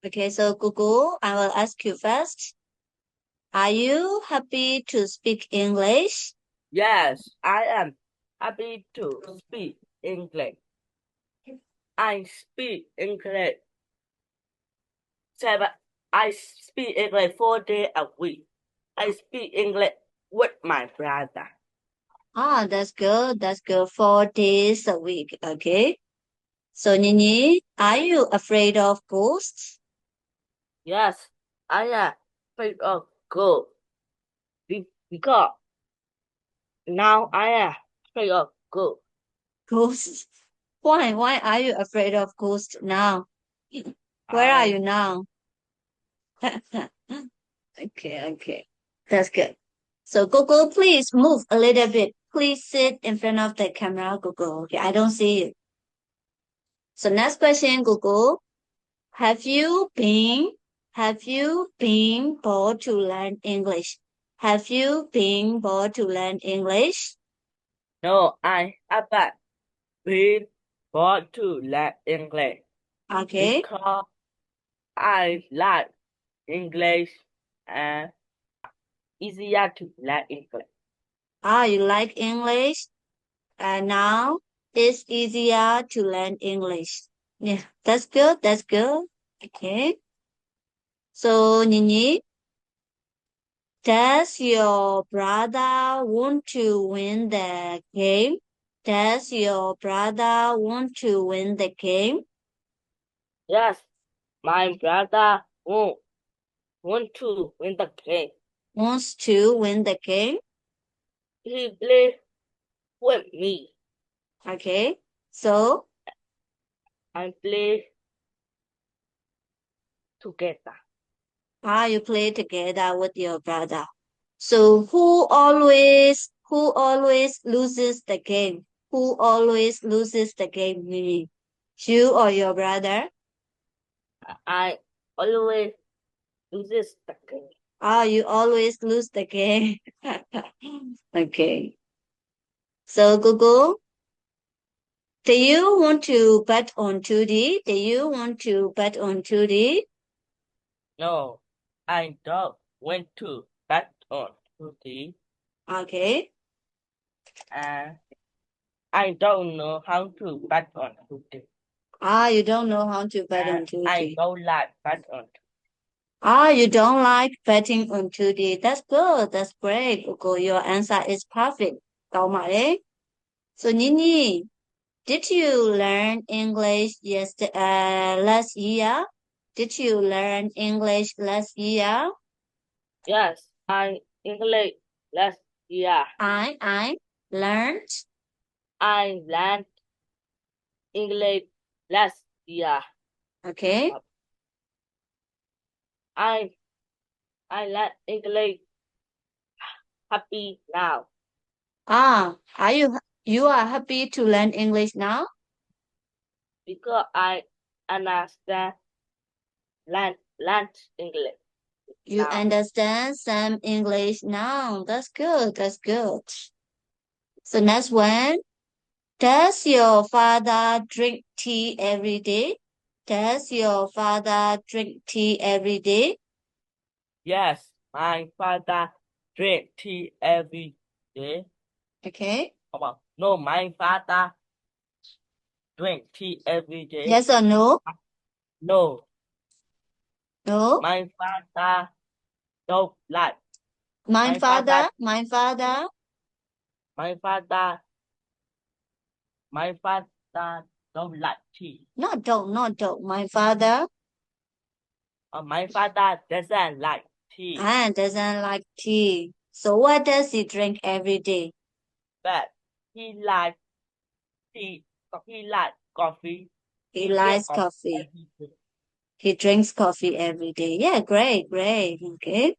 Okay, so Google, I will ask you first. Are you happy to speak English? Yes, I am happy to speak English. I speak English seven. I speak English 4 days a week. I speak English with my brother. Ah, that's good. That's good. 4 days a week. Okay. So, Nini, are you afraid of ghosts? Yes, I am afraid of ghosts because now I am afraid of ghosts. Ghosts? Why? Why are you afraid of ghosts now? Where are I you now? Okay, okay. That's good. So, Google, please move a little bit. Please sit in front of the camera, Google. Okay, I don't see you. So, next question, Google. Have you been have you been bored to learn English? Have you been bored to learn English? no, I haven't been born to learn English Okay. because I like English and easier to learn English. Ah, you like English? And now it's easier to learn English. Yeah, that's good. That's good. Okay. So, Nini, does your brother want to win the game? Does your brother want to win the game? Yes, my brother won't want to win the game. Wants to win the game? He plays with me Okay. So, and play together. you play together with your brother. So, who always loses the game? Who always loses the game, Nini? You or your brother? I always loses the game. You always lose the game. Okay. So, Google, do you want to bet on 2D? Do you want to bet on 2D? No, I don't want to bet on today, Okay. and I don't know how to bet on today, You don't know how to bet and on I 2D. don't like bet on. You don't like betting on 2D. That's good. That's great. Google, your answer is perfect. Câu mà đấy. So, Nini, did you learn English last year? Did you learn English last year? Yes, I English last year. I learned. I learned English last year. Okay. I I learned English happy now You are happy to learn English now? because I understand learn English You now. understand some English now. That's good. That's good. So next one. Does your father drink tea every day? Does your father drink tea every day? Yes, my father drink tea every day. Okay. Come on. No, my father drink tea every day. Yes or no? No, No. my father don't like. My My father, father, my father. my father, my father don't like tea. Not don't. My father My father doesn't like tea, doesn't like tea. So what does he drink every day? but he likes tea. He likes coffee. He He drink likes coffee coffee. every day. He drinks coffee every day. Yeah, great, great. Okay.